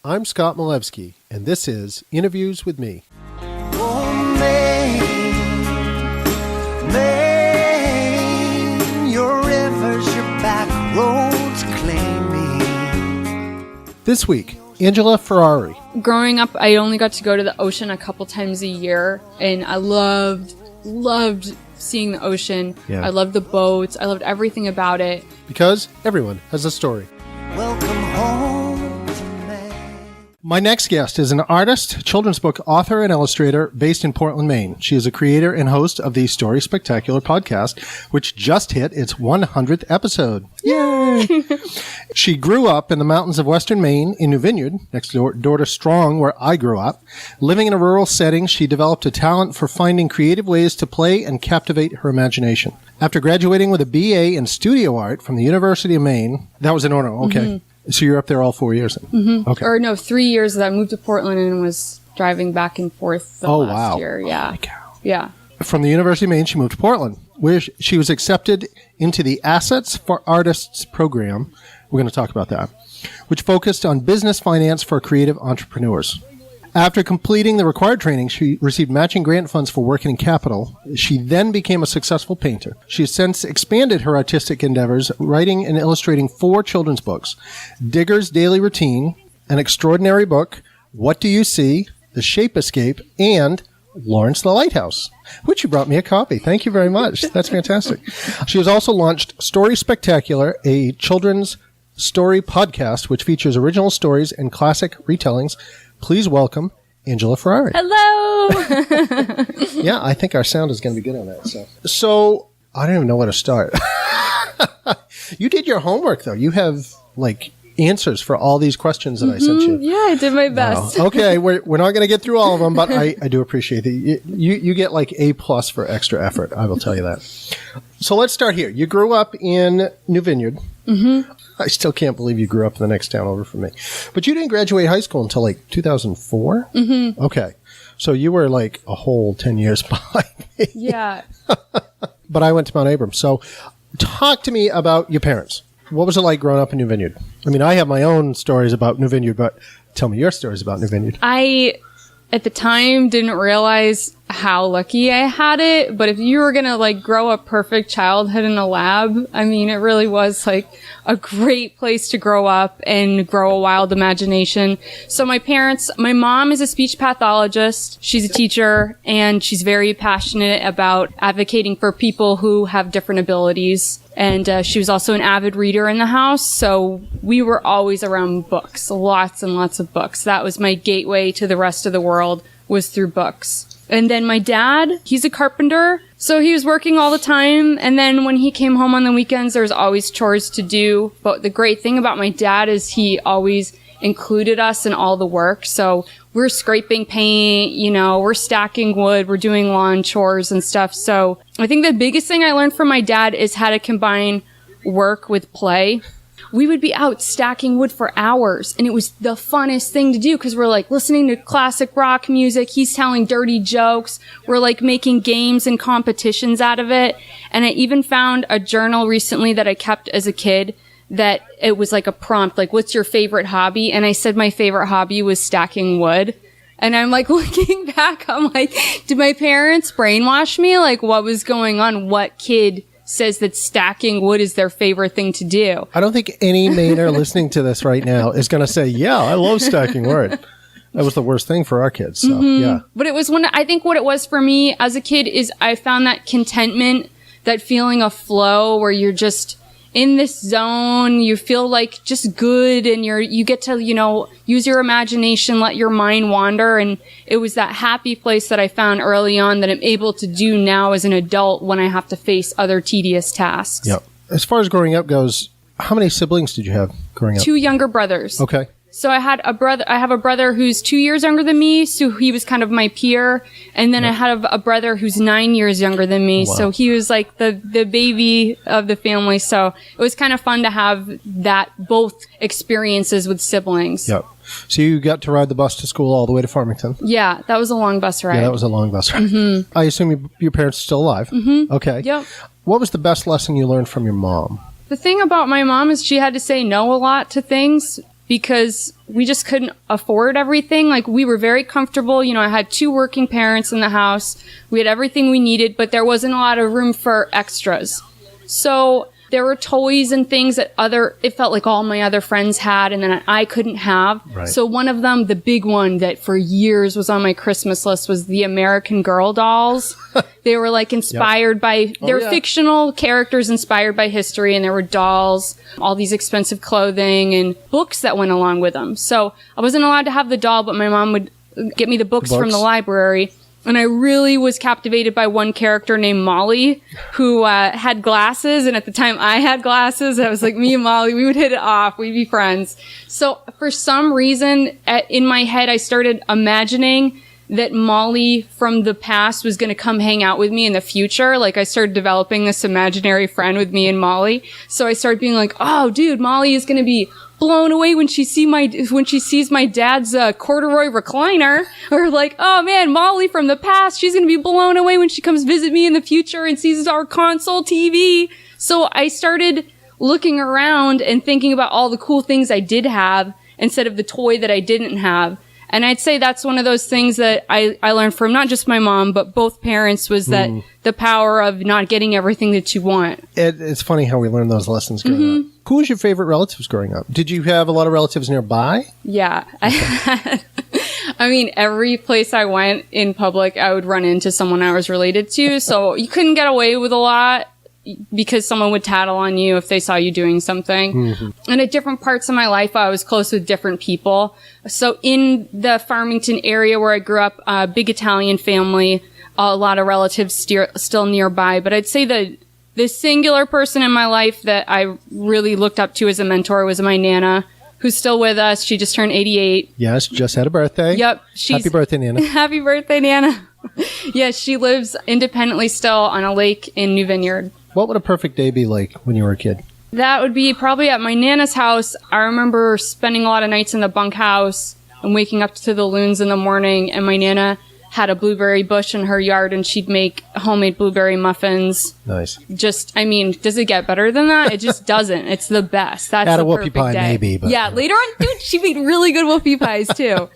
I'm Scott Malevsky, and this is Interviews with Me. Oh, Maine, your rivers, your back roads claim me. This week, Angela Ferrari. Growing up, I only got to go to the ocean a couple times a year, and I loved seeing the ocean. Yeah. I loved the boats. I loved everything about it. Because everyone has a story. Welcome home to Maine. My next guest is an artist, children's book author, and illustrator based in Portland, Maine. She is a creator and host of the Story Spectacular podcast, which just hit its 100th episode. Yay! She grew up in the mountains of western Maine in New Vineyard, next door to Strong, where I grew up. Living in a rural setting, she developed a talent for finding creative ways to play and captivate her imagination. After graduating with a BA in studio art from the University of Maine, that was in order, okay. Mm-hmm. So you're up there all 4 years then? Mm-hmm. Okay. Or no, 3 years that I moved to Portland and was driving back and forth last year. Yeah. Oh, my cow. Yeah. From the University of Maine, she moved to Portland, where she was accepted into the Assets for Artists program. We're going to talk about that, which focused on business finance for creative entrepreneurs. After completing the required training, she received matching grant funds for working in capital. She then became a successful painter. She has since expanded her artistic endeavors, writing and illustrating 4 children's books: Digger's Daily Routine, An Extraordinary Book, What Do You See?, The Shape Escape, and Lawrence the Lighthouse, which you brought me a copy. Thank you very much. That's fantastic. She has also launched Story Spectacular, a children's story podcast, which features original stories and classic retellings. Please welcome Angela Ferrari. Hello! Yeah, I think our sound is going to be good on that. So I don't even know where to start. You did your homework, though. You have, answers for all these questions that I sent you. Yeah, I did my best. Oh, okay, we're not going to get through all of them, but I do appreciate it. You get A+ for extra effort, I will tell you that. So let's start here. You grew up in New Vineyard. Mm-hmm. I still can't believe you grew up in the next town over from me. But you didn't graduate high school until 2004? Mm-hmm. Okay. So you were a whole 10 years behind me. Yeah. But I went to Mount Abram. So talk to me about your parents. What was it like growing up in New Vineyard? I mean, I have my own stories about New Vineyard, but tell me your stories about New Vineyard. I, at the time, didn't realize how lucky I had it, but if you were gonna grow a perfect childhood in a lab, I mean, it really was a great place to grow up and grow a wild imagination. So my mom is a speech pathologist, she's a teacher, and she's very passionate about advocating for people who have different abilities. And she was also an avid reader in the house, so we were always around books, lots and lots of books. That was my gateway to the rest of the world, was through books. And then my dad, he's a carpenter, so he was working all the time. And then when he came home on the weekends, there was always chores to do. But the great thing about my dad is he always included us in all the work. So we're scraping paint, we're stacking wood, we're doing lawn chores and stuff. So I think the biggest thing I learned from my dad is how to combine work with play. We would be out stacking wood for hours, and it was the funnest thing to do because we're listening to classic rock music. He's telling dirty jokes. We're making games and competitions out of it. And I even found a journal recently that I kept as a kid that it was a prompt, what's your favorite hobby? And I said my favorite hobby was stacking wood. And I'm looking back, I'm did my parents brainwash me? What was going on? What kid says that stacking wood is their favorite thing to do? I don't think any Mainer listening to this right now is going to say, yeah, I love stacking wood. That was the worst thing for our kids. So, yeah. But it was I think what it was for me as a kid is I found that contentment, that feeling of flow where you're just in this zone, you feel just good, and you get to, use your imagination, let your mind wander. And it was that happy place that I found early on that I'm able to do now as an adult when I have to face other tedious tasks. Yep. As far as growing up goes, how many siblings did you have growing up? 2 younger brothers. Okay. So I have a brother who's 2 years younger than me, so he was kind of my peer. And then I had a brother who's 9 years younger than me, wow. So he was the baby of the family. So it was kind of fun to have both experiences with siblings. Yep. So you got to ride the bus to school all the way to Farmington? Yeah, that was a long bus ride. Yeah, that was a long bus ride. Mm-hmm. I assume your parents are still alive? Mm-hmm. Okay. Yep. What was the best lesson you learned from your mom? The thing about my mom is she had to say no a lot to things. because we just couldn't afford everything. Like, we were very comfortable. You know, I had 2 working parents in the house. We had everything we needed, but there wasn't a lot of room for extras. So there were toys and things that it felt like all my other friends had, and then I couldn't have. Right. So one of them, the big one that for years was on my Christmas list, was the American Girl dolls. They were like inspired by, they were fictional characters inspired by history, and there were dolls, all these expensive clothing and books that went along with them. So I wasn't allowed to have the doll, but my mom would get me the books from the library. And I really was captivated by one character named Molly, who had glasses. And at the time I had glasses. I was like, me and Molly, we would hit it off. We'd be friends. So for some reason, in my head, I started imagining that Molly from the past was going to come hang out with me in the future. Like, I started developing this imaginary friend with me and Molly. So I started being like, oh, dude, Molly is going to be blown away when she sees my dad's corduroy recliner. Or like, oh man, Molly from the past, she's gonna be blown away when she comes visit me in the future and sees our console TV. So I started looking around and thinking about all the cool things I did have instead of the toy that I didn't have. And I'd say that's one of those things that I learned from not just my mom, but both parents, was that the power of not getting everything that you want. It's funny how we learn those lessons growing up. Who was your favorite relatives growing up? Did you have a lot of relatives nearby? Yeah. I mean, every place I went in public, I would run into someone I was related to. So you couldn't get away with a lot because someone would tattle on you if they saw you doing something. And at different parts of my life, I was close with different people. So in the Farmington area where I grew up, a big Italian family, a lot of relatives still nearby. But I'd say the singular person in my life that I really looked up to as a mentor was my Nana, who's still with us. She just turned 88. Yes, just had a birthday. Yep. Happy birthday, Nana. Happy birthday, Nana. Yeah, she lives independently still on a lake in New Vineyard. What would a perfect day be like when you were a kid? That would be probably at my Nana's house. I remember spending a lot of nights in the bunkhouse and waking up to the loons in the morning, and my Nana had a blueberry bush in her yard, and she'd make homemade blueberry muffins. Nice. Just, I mean, does it get better than that? It just doesn't. It's the best. That's Had a the whoopie perfect pie, day. maybe. But yeah, later on, dude, she made really good whoopie pies, too.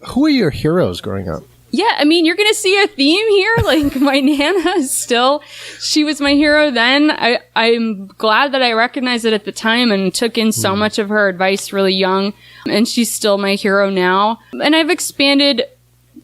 Who were your heroes growing up? Yeah, I mean, you're going to see a theme here. Like, my Nana is still, she was my hero then. I'm glad that I recognized it at the time and took in so much of her advice really young. And she's still my hero now. And I've expanded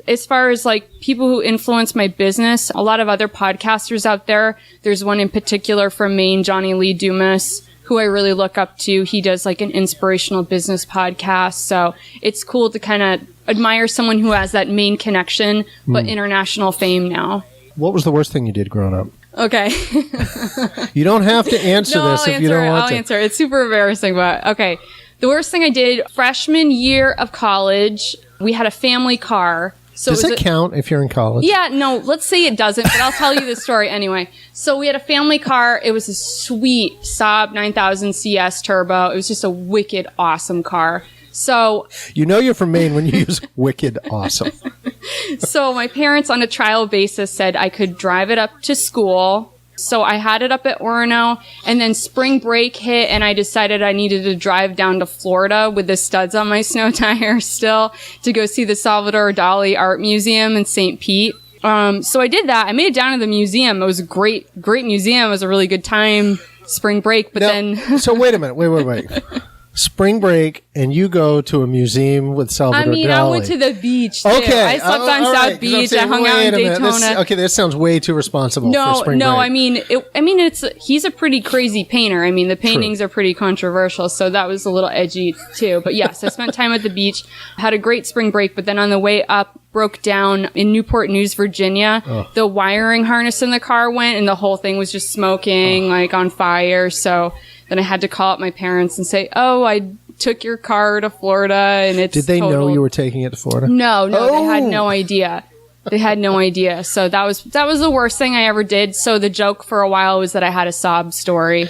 as far as like people who influence my business. A lot of other podcasters out there. There's one in particular from Maine, Johnny Lee Dumas, who I really look up to. He does like an inspirational business podcast. So it's cool to kind of admire someone who has that Maine connection, but international fame now. What was the worst thing you did growing up? Okay. You don't have to answer this if you don't want to. I'll answer. It's super embarrassing, but okay. The worst thing I did, freshman year of college, we had a family car. So Does that count if you're in college? Yeah, no, let's say it doesn't, but I'll tell you the story anyway. So we had a family car. It was a sweet Saab 9000 CS turbo. It was just a wicked awesome car. So you know you're from Maine when you use wicked awesome. So my parents on a trial basis said I could drive it up to school. So I had it up at Orono, and then spring break hit, and I decided I needed to drive down to Florida with the studs on my snow tires still to go see the Salvador Dali Art Museum in St. Pete. So I did that. I made it down to the museum. It was a great museum. It was a really good time, spring break, but then... So wait a minute. Wait. Spring break, and you go to a museum with Salvador Dali. I went to the beach, too. Okay. I slept on South Beach. I hung out in Daytona. This sounds way too responsible for spring break. I mean, he's a pretty crazy painter. I mean, the paintings are pretty controversial, so that was a little edgy, too. But yes, I spent time at the beach, had a great spring break, but then on the way up, broke down in Newport News, Virginia. The wiring harness in the car went, and the whole thing was just smoking, like on fire, so... Then I had to call up my parents and say, "Oh, I took your car to Florida," and it's. Did they know you were taking it to Florida? No, they had no idea. They had no idea. So that was the worst thing I ever did. So the joke for a while was that I had a sob story.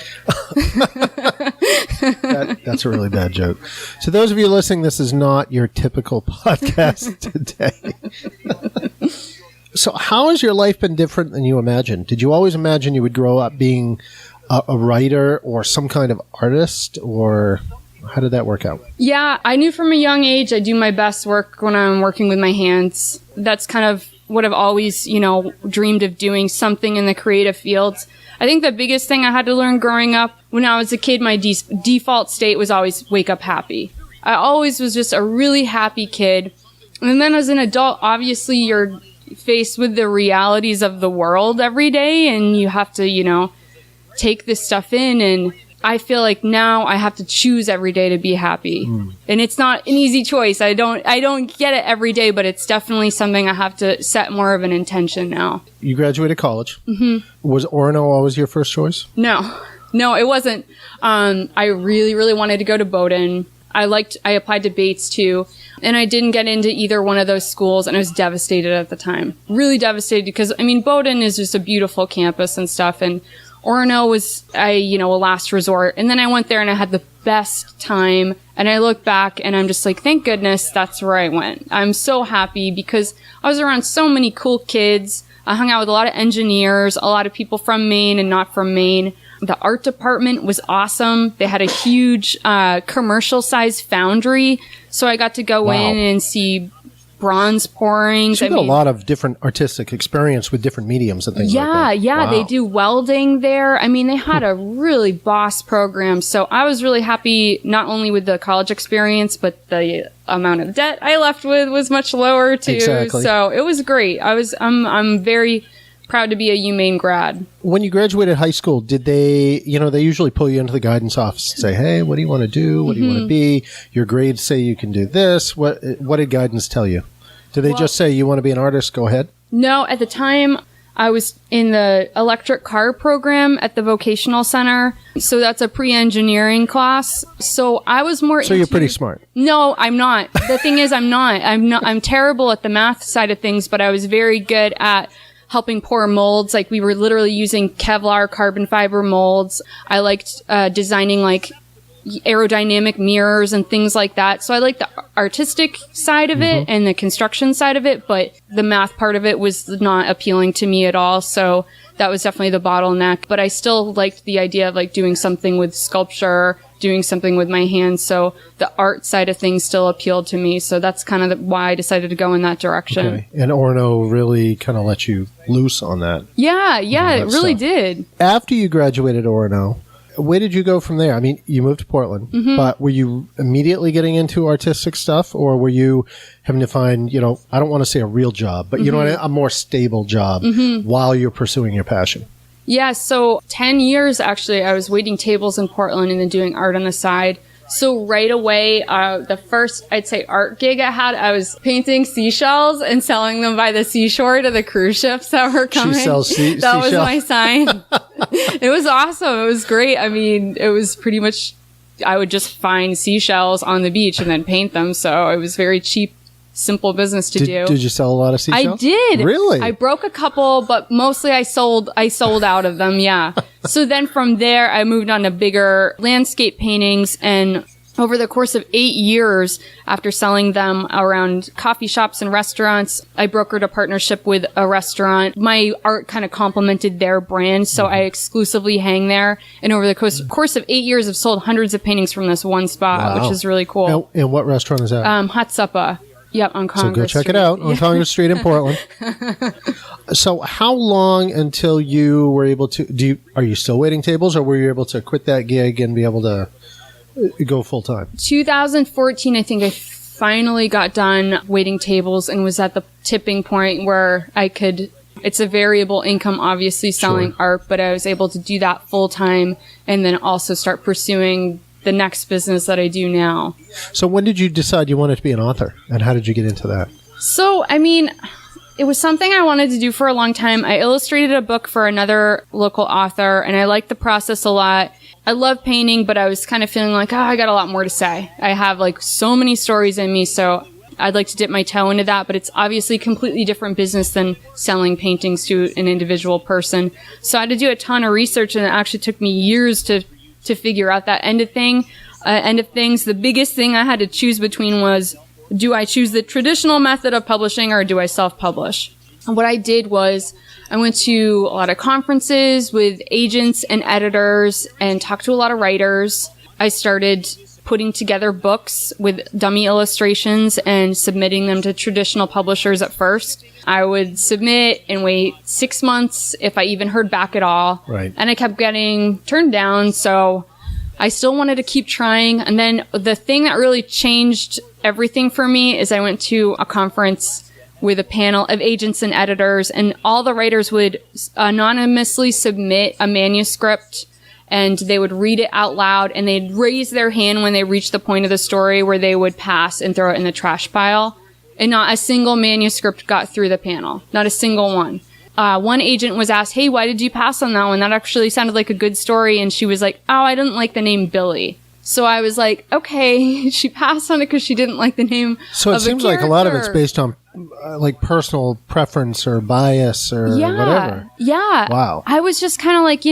That's a really bad joke. So those of you listening, this is not your typical podcast today. So how has your life been different than you imagined? Did you always imagine you would grow up being a writer or some kind of artist, or How did that work out? Yeah, I knew from a young age I do my best work when I'm working with my hands. That's kind of what I've always, dreamed of doing, something in the creative fields. I think the biggest thing I had to learn growing up when I was a kid, my default state was always wake up happy. I always was just a really happy kid. And then as an adult, obviously you're faced with the realities of the world every day, and you have to, take this stuff in. And I feel like now I have to choose every day to be happy. And it's not an easy choice. I don't get it every day, but it's definitely something I have to set more of an intention now. You graduated college. Mm-hmm. Was Orono always your first choice? No, it wasn't. I really, really wanted to go to Bowdoin. I applied to Bates too, and I didn't get into either one of those schools, and I was devastated at the time. Really devastated because, Bowdoin is just a beautiful campus and stuff, and Orono was a last resort. And then I went there and I had the best time, and I look back and I'm just like, thank goodness that's where I went. I'm so happy because I was around so many cool kids. I hung out with a lot of engineers, a lot of people from Maine and not from Maine. The art department was awesome. They had a huge commercial-sized foundry, so I got to go in and see bronze pourings. So you got a lot of different artistic experience with different mediums and things like that. Yeah, Wow. they do welding there. They had a really boss program, so I was really happy not only with the college experience, but the amount of debt I left with was much lower too. Exactly. So it was great. I'm very proud to be a UMaine grad. When you graduated high school, did they, they usually pull you into the guidance office and say, hey, what do you want to do? What do you want to be? Your grades say you can do this. What did guidance tell you? Did they just say, you want to be an artist? Go ahead. No, at the time I was in the electric car program at the vocational center. So that's a pre-engineering class. So I was more So you're pretty smart. No, I'm not. The thing is, I'm not. I'm terrible at the math side of things, but I was very good at helping pour molds. Like, we were literally using Kevlar carbon fiber molds. I liked designing aerodynamic mirrors and things like that. So I liked the artistic side of it and the construction side of it, but the math part of it was not appealing to me at all. So that was definitely the bottleneck. But I still liked the idea of doing something with sculpture, doing something with my hands. So the art side of things still appealed to me. So that's kind of why I decided to go in that direction. Okay. And Orono really kind of let you loose on that. Yeah, it really did. After you graduated Orono, where did you go from there? You moved to Portland, but were you immediately getting into artistic stuff, or were you having to find, I don't want to say a real job, but a more stable job while you're pursuing your passion? Yeah, so 10 years actually, I was waiting tables in Portland and then doing art on the side. So right away, the first, I'd say, art gig I had, I was painting seashells and selling them by the seashore to the cruise ships that were coming. She sells seashells. That was my sign. It was awesome. It was great. It was pretty much, I would just find seashells on the beach and then paint them. So it was very cheap, simple business to do. Did you sell a lot of seashells? I did. Really? I broke a couple, but mostly I sold out of them, yeah. So then from there, I moved on to bigger landscape paintings, and over the course of 8 years, after selling them around coffee shops and restaurants, I brokered a partnership with a restaurant. My art kind of complemented their brand, so I exclusively hang there. And over the course of 8 years, I've sold hundreds of paintings from this one spot, which is really cool. And what restaurant is that? Hot Suppa. Yep, on Congress So go check Street. it out on Congress Street in Portland. So how long until you were able to, are you still waiting tables, or were you able to quit that gig and be able to go full time? 2014, I think I finally got done waiting tables and was at the tipping point where it's a variable income, obviously, selling art, but I was able to do that full time and then also start pursuing the next business that I do now. So when did you decide you wanted to be an author, and how did you get into that? So, it was something I wanted to do for a long time. I illustrated a book for another local author, and I liked the process a lot. I love painting, but I was kind of feeling like, I got a lot more to say. I have so many stories in me, so I'd like to dip my toe into that, but it's obviously a completely different business than selling paintings to an individual person. So I had to do a ton of research, and it actually took me years to figure out that end of things. The biggest thing I had to choose between was, do I choose the traditional method of publishing, or do I self-publish? And what I did was I went to a lot of conferences with agents and editors and talked to a lot of writers. I started putting together books with dummy illustrations and submitting them to traditional publishers at first. I would submit and wait 6 months if I even heard back at all. Right. And I kept getting turned down, so I still wanted to keep trying. And then the thing that really changed everything for me is I went to a conference with a panel of agents and editors, and all the writers would anonymously submit a manuscript, and they would read it out loud, and they'd raise their hand when they reached the point of the story where they would pass and throw it in the trash pile. And not a single manuscript got through the panel. Not a single one. One agent was asked, hey, why did you pass on that one? That actually sounded like a good story. And she was like, oh, I didn't like the name Billy. So I was like, okay, she passed on it because she didn't like the name So it seems like a lot of it's based on like personal preference or bias or whatever. Yeah. Wow. I was just kind of like,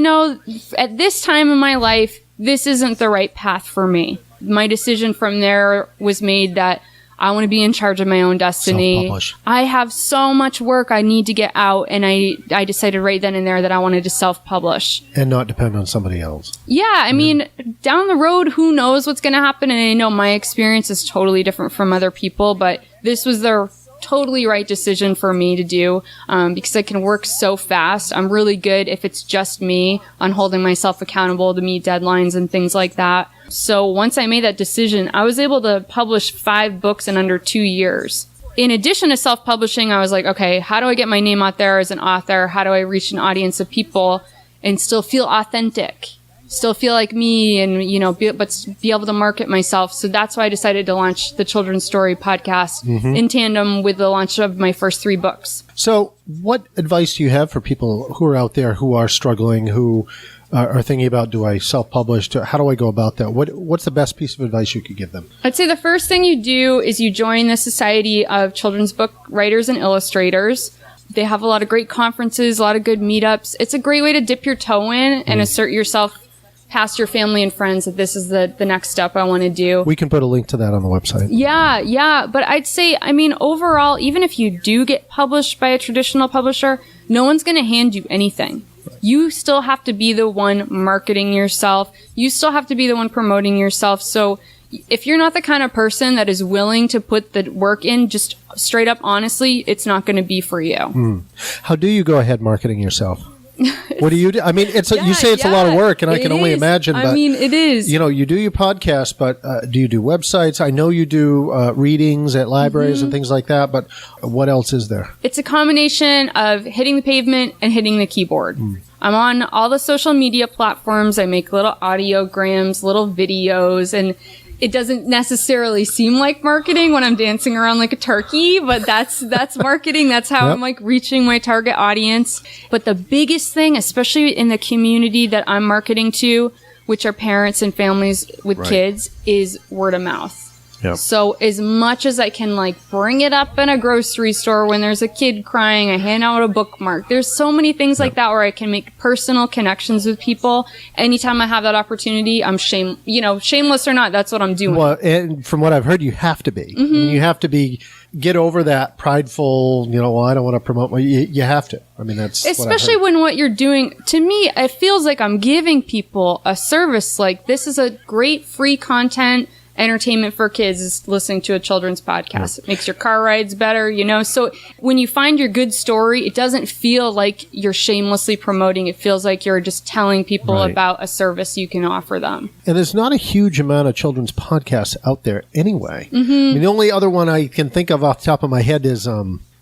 at this time in my life, this isn't the right path for me. My decision from there was made that I want to be in charge of my own destiny. Self-publish. I have so much work I need to get out, and I decided right then and there that I wanted to self-publish. And not depend on somebody else. Yeah, I mean, down the road, who knows what's going to happen, and I know my experience is totally different from other people, but this was the totally right decision for me to do, because I can work so fast. I'm really good if it's just me on holding myself accountable to meet deadlines and things like that. So once I made that decision, I was able to publish 5 books in under 2 years. In addition to self-publishing, I was like, okay, how do I get my name out there as an author? How do I reach an audience of people and still feel authentic? Still feel like me and, but be able to market myself. So that's why I decided to launch the Children's Story podcast in tandem with the launch of my first 3 books. So what advice do you have for people who are out there who are struggling, who are thinking about, do I self-publish? How do I go about that? What's the best piece of advice you could give them? I'd say the first thing you do is you join the Society of Children's Book Writers and Illustrators. They have a lot of great conferences, a lot of good meetups. It's a great way to dip your toe in and assert yourself past your family and friends that this is the next step I want to do. We can put a link to that on the website. Yeah. But I'd say, overall, even if you do get published by a traditional publisher, no one's going to hand you anything. You still have to be the one marketing yourself. You still have to be the one promoting yourself. So if you're not the kind of person that is willing to put the work in, just straight up honestly, it's not going to be for you. How do you go ahead marketing yourself? What do you do? I mean, you say it's a lot of work, and I can only imagine. But, it is. You do your podcast, but do you do websites? I know you do readings at libraries and things like that, but what else is there? It's a combination of hitting the pavement and hitting the keyboard. I'm on all the social media platforms. I make little audiograms, little videos, and it doesn't necessarily seem like marketing when I'm dancing around like a turkey, but that's marketing. That's how I'm like reaching my target audience. But the biggest thing, especially in the community that I'm marketing to, which are parents and families with kids, is word of mouth. Yep. So as much as I can like bring it up in a grocery store when there's a kid crying, I hand out a bookmark. There's so many things like that where I can make personal connections with people. Anytime I have that opportunity, I'm shameless or not, that's what I'm doing. Well, and from what I've heard, you have to be. I mean, you have to get over that prideful, I don't want to promote you have to. I mean, that's especially when what you're doing, to me, it feels like I'm giving people a service. Like, this is a great free content entertainment for kids is listening to a children's podcast. It makes your car rides better, So when you find your good story, it doesn't feel like you're shamelessly promoting. It feels like you're just telling people about a service you can offer them. And there's not a huge amount of children's podcasts out there anyway. I mean, the only other one I can think of off the top of my head is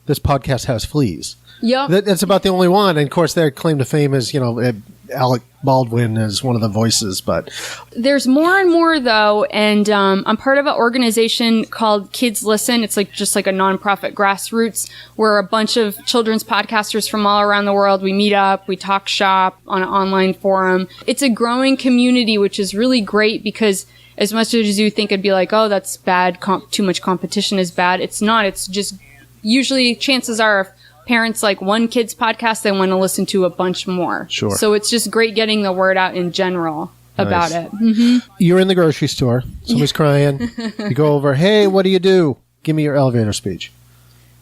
This Podcast Has Fleas. Yep. That's about the only one. And of course, their claim to fame is, Alec Baldwin is one of the voices, but there's more and more though, and I'm part of an organization called Kids Listen. It's just like a nonprofit grassroots where a bunch of children's podcasters from all around the world, we meet up, we talk shop on an online forum. It's a growing community, which is really great because as much as you think it'd be like, oh, that's bad, too much competition is bad. It's not. It's just usually chances are if parents like one kid's podcast, they want to listen to a bunch more. Sure. So it's just great getting the word out in general about it. You're in the grocery store. Somebody's crying. You go over, hey, what do you do? Give me your elevator speech.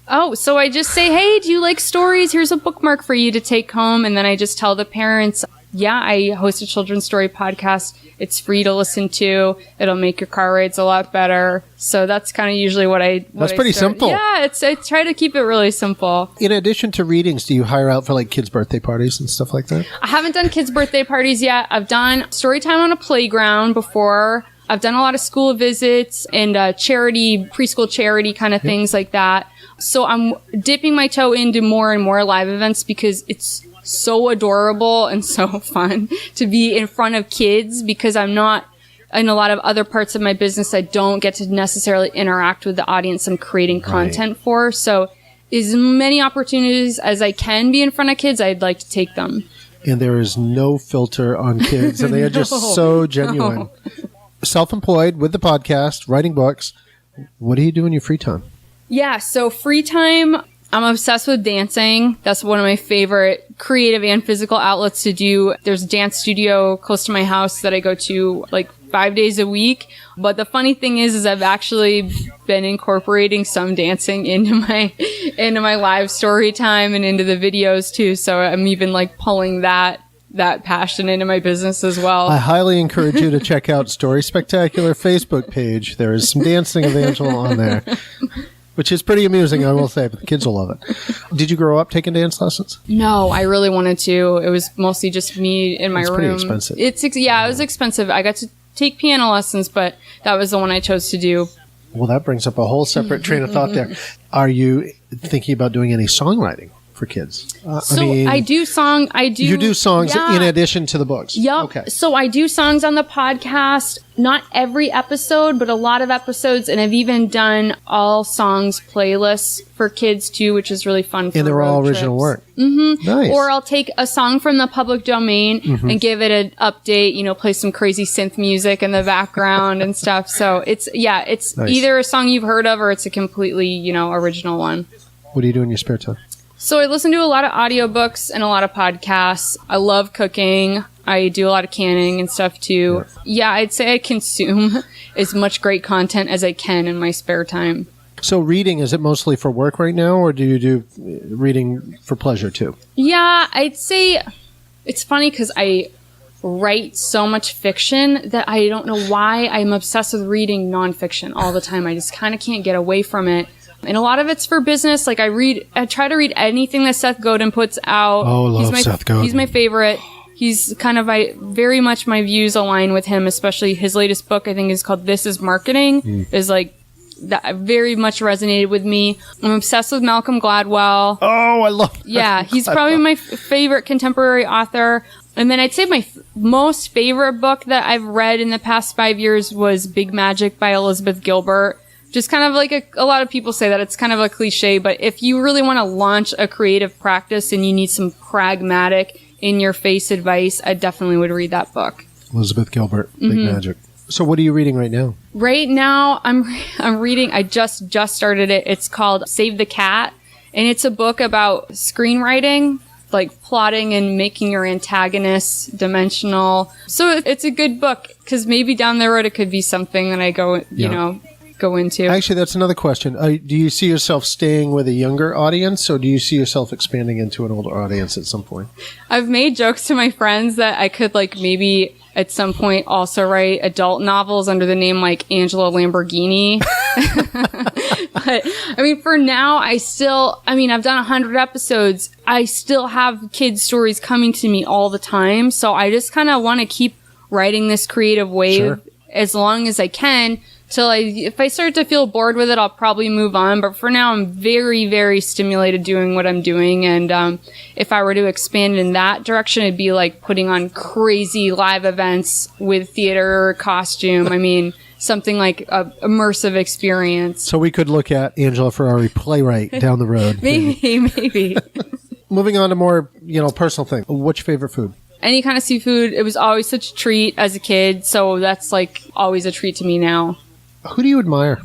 Oh, so I just say, hey, do you like stories? Here's a bookmark for you to take home. And then I just tell the parents, yeah, I host a children's story podcast. It's free to listen to. It'll make your car rides a lot better. So that's kind of usually what I That's pretty simple. Yeah, I try to keep it really simple. In addition to readings, do you hire out for like kids' birthday parties and stuff like that? I haven't done kids' birthday parties yet. I've done story time on a playground before. I've done a lot of school visits and charity, preschool charity kind of things like that. So I'm dipping my toe into more and more live events because it's so adorable and so fun to be in front of kids, because I'm not in a lot of other parts of my business. I don't get to necessarily interact with the audience I'm creating content for. So as many opportunities as I can be in front of kids, I'd like to take them. And there is no filter on kids, and they are just so genuine. No. Self-employed with the podcast, writing books. What do you do in your free time? Yeah, so free time, I'm obsessed with dancing. That's one of my favorite creative and physical outlets to do. There's a dance studio close to my house that I go to like 5 days a week. But the funny thing is I've actually been incorporating some dancing into my live story time and into the videos too. So I'm even like pulling that passion into my business as well. I highly encourage you to check out Story Spectacular Facebook page. There is some dancing of Angela on there, which is pretty amusing, I will say, but the kids will love it. Did you grow up taking dance lessons? No, I really wanted to. It was mostly just me in my room. It's pretty expensive. It was expensive. I got to take piano lessons, but that was the one I chose to do. Well, that brings up a whole separate train of thought there. Are you thinking about doing any songwriting for kids? I do. You do songs in addition to the books? Yep. Okay. So I do songs on the podcast, not every episode, but a lot of episodes. And I've even done all songs playlists for kids too, which is really fun. And they're all original work. Mm-hmm. Nice. Or I'll take a song from the public domain and give it an update, play some crazy synth music in the background and stuff. So it's nice. Either a song you've heard of or it's a completely, original one. What do you do in your spare time? So I listen to a lot of audiobooks and a lot of podcasts. I love cooking. I do a lot of canning and stuff too. Yeah, I'd say I consume as much great content as I can in my spare time. So reading, is it mostly for work right now, or do you do reading for pleasure too? Yeah, I'd say it's funny because I write so much fiction that I don't know why I'm obsessed with reading nonfiction all the time. I just kind of can't get away from it. And a lot of it's for business. Like I try to read anything that Seth Godin puts out. Oh, love Seth Godin. He's my favorite. He's kind of, very much my views align with him, especially his latest book, I think is called This is Marketing, is like, that very much resonated with me. I'm obsessed with Malcolm Gladwell. Oh, I love Malcolm Yeah, he's Gladwell. probably my favorite contemporary author. And then I'd say my most favorite book that I've read in the past 5 years was Big Magic by Elizabeth Gilbert. Just kind of like a lot of people say that it's kind of a cliche, but if you really want to launch a creative practice and you need some pragmatic, in-your-face advice, I definitely would read that book. Elizabeth Gilbert, Big Magic. So what are you reading right now? Right now, I'm reading, I just started it. It's called Save the Cat, and it's a book about screenwriting, like plotting and making your antagonists dimensional. So it's a good book, because maybe down the road it could be something that I go into. Actually, that's another question. Do you see yourself staying with a younger audience, or do you see yourself expanding into an older audience at some point? I've made jokes to my friends that I could maybe at some point also write adult novels under the name Angela Lamborghini. But for now, I've done 100 episodes. I still have kids' stories coming to me all the time. So I just kind of want to keep writing this creative wave as long as I can. So if I start to feel bored with it, I'll probably move on. But for now, I'm very, very stimulated doing what I'm doing. And if I were to expand in that direction, it'd be like putting on crazy live events with theater or costume. Something like an immersive experience. So we could look at Angela Ferrari playwright down the road. Maybe. Moving on to more, personal thing. What's your favorite food? Any kind of seafood. It was always such a treat as a kid. So that's always a treat to me now. Who do you admire?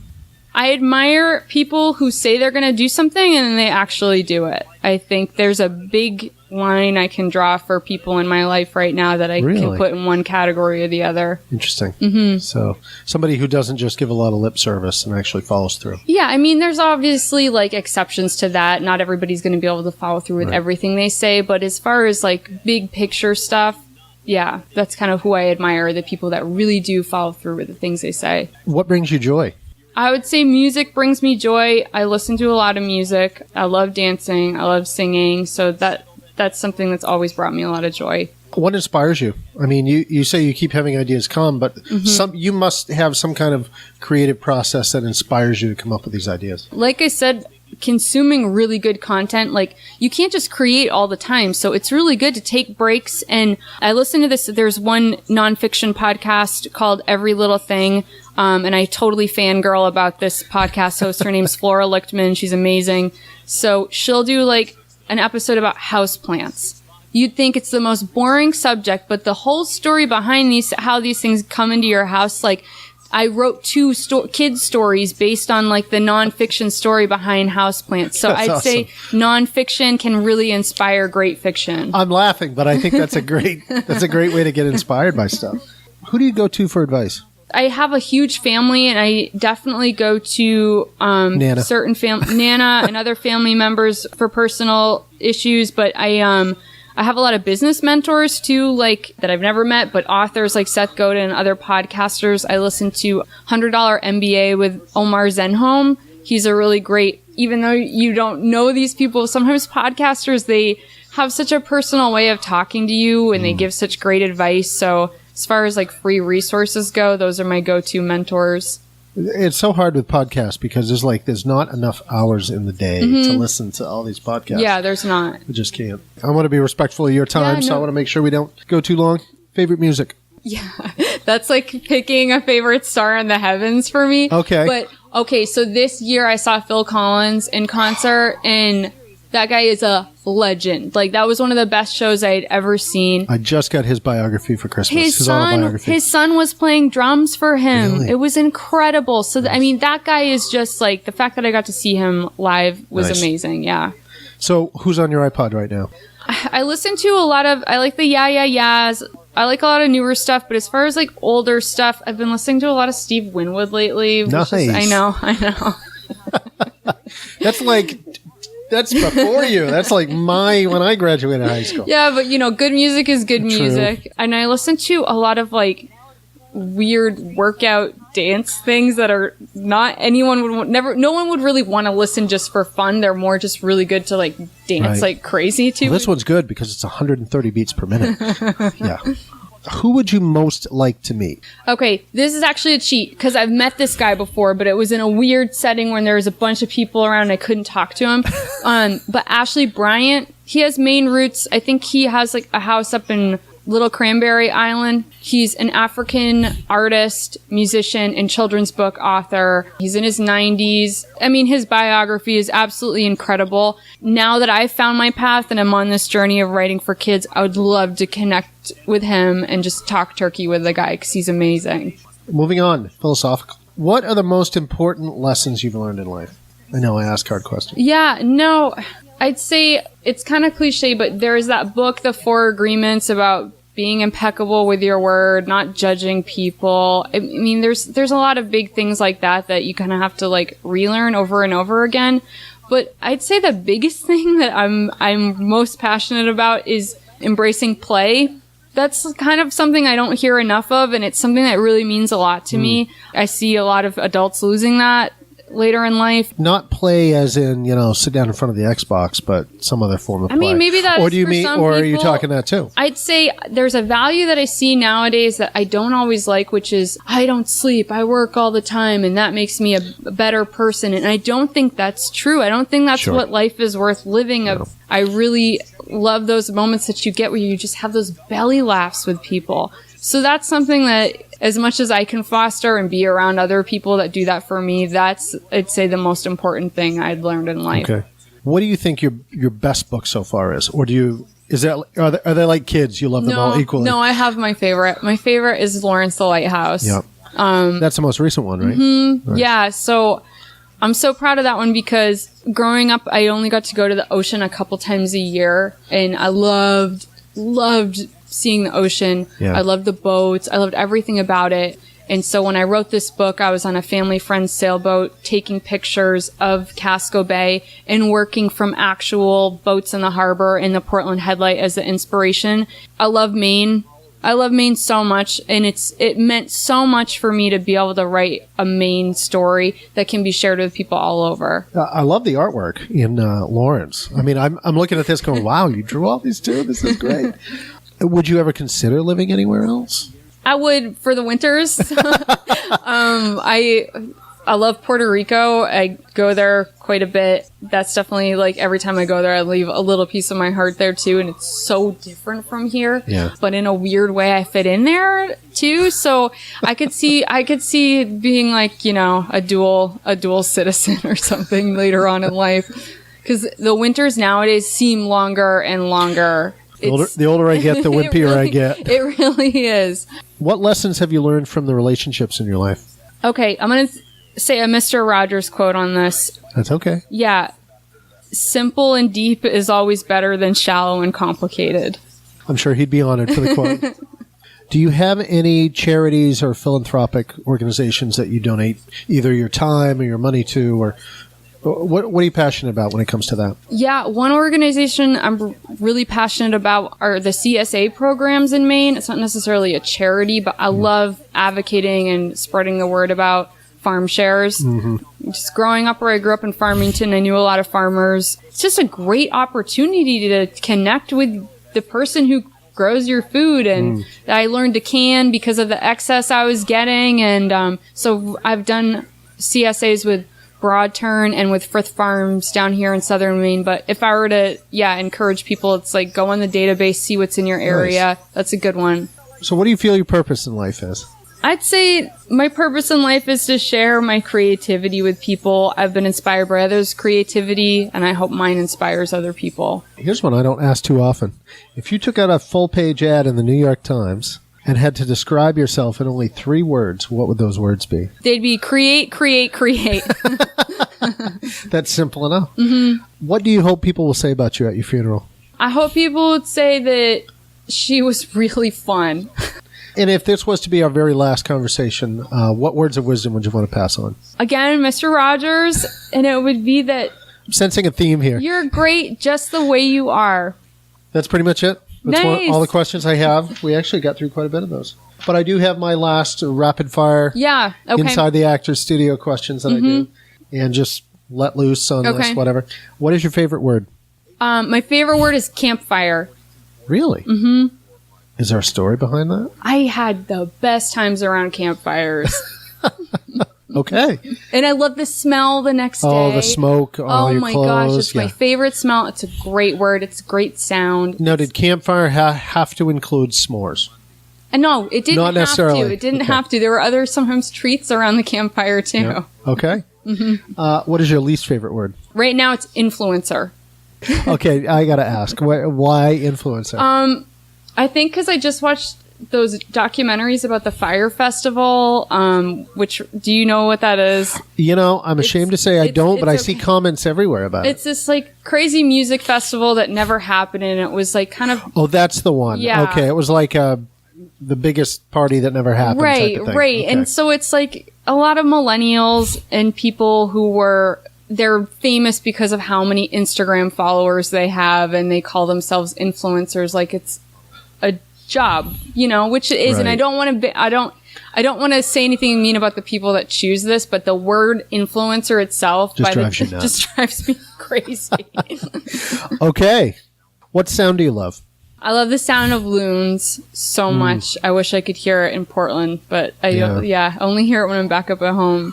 I admire people who say they're going to do something and then they actually do it. I think there's a big line I can draw for people in my life right now that I can put in one category or the other. Interesting. Mm-hmm. So somebody who doesn't just give a lot of lip service and actually follows through. Yeah, there's obviously exceptions to that. Not everybody's going to be able to follow through with everything they say. But as far as big picture stuff, yeah, that's kind of who I admire, the people that really do follow through with the things they say. What brings you joy? I would say music brings me joy. I listen to a lot of music. I love dancing. I love singing. So that's something that's always brought me a lot of joy. What inspires you? I mean, you say you keep having ideas come, but you must have some kind of creative process that inspires you to come up with these ideas. Like I said, consuming really good content, like you can't just create all the time. So it's really good to take breaks. And I listen to this. There's one nonfiction podcast called Every Little Thing. And I totally fangirl about this podcast host. Her name's Flora Lichtman. She's amazing. So she'll do like an episode about houseplants. You'd think it's the most boring subject, but the whole story behind how these things come into your house, like I wrote 2 kids stories based on like the nonfiction story behind houseplants. So I'd say nonfiction can really inspire great fiction. I'm laughing, but I think that's a great way to get inspired by stuff. Who do you go to for advice? I have a huge family, and I definitely go to Nana. certain Nana and other family members for personal issues. But I have a lot of business mentors too, like that I've never met, but authors like Seth Godin and other podcasters. I listen to $100 MBA with Omar Zenhom. He's a really great, even though you don't know these people, sometimes podcasters, they have such a personal way of talking to you, and they give such great advice. So as far as like free resources go, those are my go-to mentors. It's so hard with podcasts because there's not enough hours in the day to listen to all these podcasts. Yeah, there's not. I just can't. I want to be respectful of your time, so I want to make sure we don't go too long. Favorite music? Yeah, that's like picking a favorite star in the heavens for me. Okay. But, so this year I saw Phil Collins in concert, and that guy is a legend. Like, that was one of the best shows I had ever seen. I just got his biography for Christmas. His autobiography. His son was playing drums for him. Really? It was incredible. So, I mean, that guy is just like, the fact that I got to see him live was amazing. Yeah. So, who's on your iPod right now? I listen to I like the Yeah Yeah Yeahs. I like a lot of newer stuff, but as far as like older stuff, I've been listening to a lot of Steve Winwood lately. Nice. I know. That's before you. That's like when I graduated high school. Yeah, but good music is good music. And I listen to a lot of like weird workout dance things that are not no one would really want to listen just for fun. They're more just really good to like dance like crazy to. Well, this one's good because it's 130 beats per minute. Yeah. Who would you most like to meet? Okay, this is actually a cheat because I've met this guy before, but it was in a weird setting when there was a bunch of people around and I couldn't talk to him. But Ashley Bryant, he has Maine roots. I think he has like a house up in Little Cranberry Island. He's an African artist, musician, and children's book author. He's in his 90s. I mean, his biography is absolutely incredible. Now that I've found my path and I'm on this journey of writing for kids, I would love to connect with him and just talk turkey with the guy because he's amazing. Moving on, philosophical. What are the most important lessons you've learned in life? I know I ask hard questions. Yeah, no, I'd say it's kind of cliche, but there's that book, The Four Agreements, about being impeccable with your word, not judging people. I mean, there's a lot of big things like that you kind of have to like relearn over and over again. But I'd say the biggest thing that I'm most passionate about is embracing play. That's kind of something I don't hear enough of, and it's something that really means a lot to me. I see a lot of adults losing that later in life. Not play as in, sit down in front of the Xbox, but some other form of play. I mean, maybe that or do you mean, or are you talking that too? I'd say there's a value that I see nowadays that I don't always like, which is I don't sleep, I work all the time, and that makes me a better person. And I don't think that's true. I don't think that's what life is worth living. I really love those moments that you get where you just have those belly laughs with people. So that's something that, as much as I can foster and be around other people that do that for me, that's, I'd say, the most important thing I'd learned in life. Okay. What do you think your best book so far is? Or are they like kids? You love them all equally? No, I have my favorite. My favorite is Lawrence the Lighthouse. Yep. That's the most recent one, right? Mm-hmm. Nice. Yeah. So I'm so proud of that one because growing up, I only got to go to the ocean a couple times a year, and I loved seeing the ocean. Yeah. I loved the boats. I loved everything about it. And so when I wrote this book, I was on a family friend's sailboat taking pictures of Casco Bay and working from actual boats in the harbor in the Portland Headlight as the inspiration. I love Maine. I love Maine so much, and it meant so much for me to be able to write a Maine story that can be shared with people all over. I love the artwork in Lawrence. I mean, I'm looking at this going, wow, you drew all these too? This is great. Would you ever consider living anywhere else? I would for the winters. I love Puerto Rico. I go there quite a bit. That's definitely like every time I go there, I leave a little piece of my heart there too. And it's so different from here. Yeah. But in a weird way, I fit in there too. So I could see being like, you know, a dual citizen or something later on in life. Because the winters nowadays seem longer and longer. The older I get, the wimpier I get. It really is. What lessons have you learned from the relationships in your life? Okay, I'm going to say a Mr. Rogers quote on this. That's okay. Yeah. Simple and deep is always better than shallow and complicated. I'm sure he'd be honored for the quote. Do you have any charities or philanthropic organizations that you donate either your time or your money to, or what are you passionate about when it comes to that? Yeah, one organization I'm really passionate about are the CSA programs in Maine. It's not necessarily a charity, but I love advocating and spreading the word about farm shares. Mm-hmm. Just growing up where I grew up in Farmington, I knew a lot of farmers. It's just a great opportunity to connect with the person who grows your food, and I learned to can because of the excess I was getting. And so I've done CSAs with Broadturn and with Frith Farms down here in southern Maine. But if I were to, encourage people, it's like go on the database, see what's in your area. Nice. That's a good one. So what do you feel your purpose in life is? I'd say my purpose in life is to share my creativity with people. I've been inspired by others' creativity, and I hope mine inspires other people. Here's one I don't ask too often. If you took out a full-page ad in the New York Times and had to describe yourself in only 3 words, what would those words be? They'd be create, create, create. That's simple enough. Mm-hmm. What do you hope people will say about you at your funeral? I hope people would say that she was really fun. And if this was to be our very last conversation, what words of wisdom would you want to pass on? Again, Mr. Rogers, and it would be that I'm sensing a theme here. You're great just the way you are. That's pretty much it. That's nice. all the questions I have. We actually got through quite a bit of those. But I do have my last rapid fire inside the actor's studio questions that I do. And just let loose on this, whatever. What is your favorite word? My favorite word is campfire. Really? Mm-hmm. Is there a story behind that? I had the best times around campfires. Okay. And I love the smell the next day. Oh, the smoke on your clothes. Oh my gosh, it's my favorite smell. It's a great word. It's a great sound. Now, did campfire have to include s'mores? No, it didn't Not necessarily. have to. It didn't have to. There were other sometimes treats around the campfire too. Yeah. Okay. Mm-hmm. What is your least favorite word? Right now it's influencer. Okay, I got to ask. Why influencer? I think because I just watched those documentaries about the Fire Festival, which, do you know what that is? You know, I'm ashamed to say I don't, but I see comments everywhere about it. It's this like crazy music festival that never happened, and it was like kind of... Oh, that's the one. Yeah. Okay, it was like the biggest party that never happened. Right, type of thing. right. Okay. And so it's like a lot of millennials and people who they're famous because of how many Instagram followers they have, and they call themselves influencers like it's a job, you know, which it is. Right. And I don't want to say anything mean about the people that choose this, but the word influencer itself just drives me crazy. Okay. What sound do you love? I love the sound of loons so much. I wish I could hear it in Portland, but I only hear it when I'm back up at home.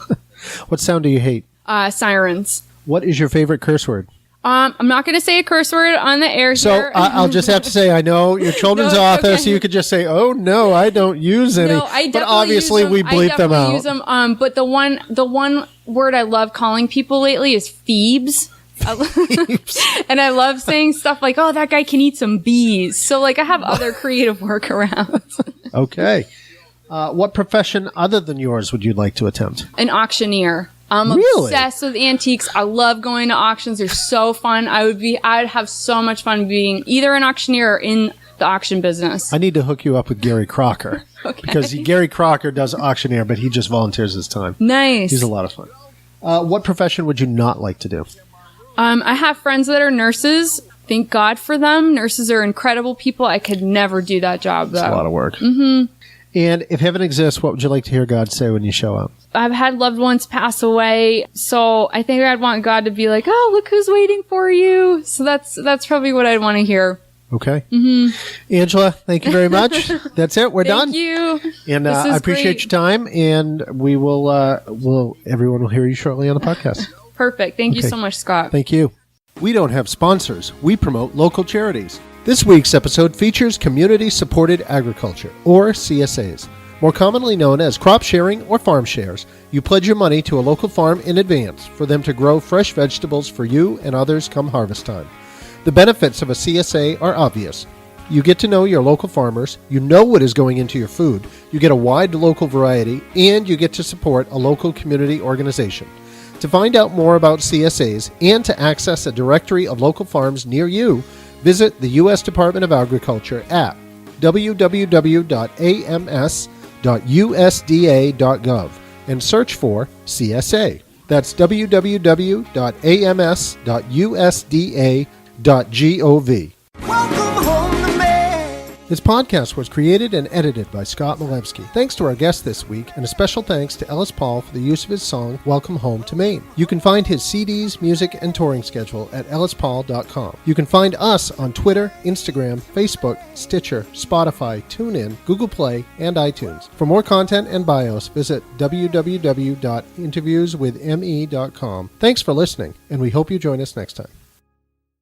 What sound do you hate? Sirens. What is your favorite curse word? I'm not going to say a curse word on the air so here. I'll just have to say, I know you're children's author, so you could just say, "Oh no, I don't use any." No, I definitely but obviously we bleep them out. Use them. But the one word I love calling people lately is Phoebes. And I love saying stuff like, "Oh, that guy can eat some bees." So like, I have other creative workarounds. Okay. What profession other than yours would you like to attempt? An auctioneer. I'm obsessed with antiques. I love going to auctions. They're so fun. I'd have so much fun being either an auctioneer or in the auction business. I need to hook you up with Gary Crocker. Okay. Because Gary Crocker does auctioneer, but he just volunteers his time. Nice. He's a lot of fun. What profession would you not like to do? I have friends that are nurses, thank God for them. Nurses are incredible people. I could never do that job, though. It's a lot of work. Mm-hmm. And if heaven exists, what would you like to hear God say when you show up? I've had loved ones pass away, so I think I'd want God to be like, "Oh, look who's waiting for you." So that's probably what I'd want to hear. Okay. Mm-hmm. Angela, thank you very much. That's it. We're done. Thank you. And I appreciate your time, and we will, everyone will hear you shortly on the podcast. Perfect. Thank you so much, Scott. Thank you. We don't have sponsors. We promote local charities. This week's episode features community-supported agriculture, or CSAs. More commonly known as crop sharing or farm shares, you pledge your money to a local farm in advance for them to grow fresh vegetables for you and others come harvest time. The benefits of a CSA are obvious. You get to know your local farmers, you know what is going into your food, you get a wide local variety, and you get to support a local community organization. To find out more about CSAs and to access a directory of local farms near you, visit the U.S. Department of Agriculture at www.ams.usda.gov and search for CSA. That's www.ams.usda.gov. Welcome home to me. This podcast was created and edited by Scott Malevsky. Thanks to our guest this week, and a special thanks to Ellis Paul for the use of his song, Welcome Home to Maine. You can find his CDs, music, and touring schedule at ellispaul.com. You can find us on Twitter, Instagram, Facebook, Stitcher, Spotify, TuneIn, Google Play, and iTunes. For more content and bios, visit www.interviewswithme.com. Thanks for listening, and we hope you join us next time.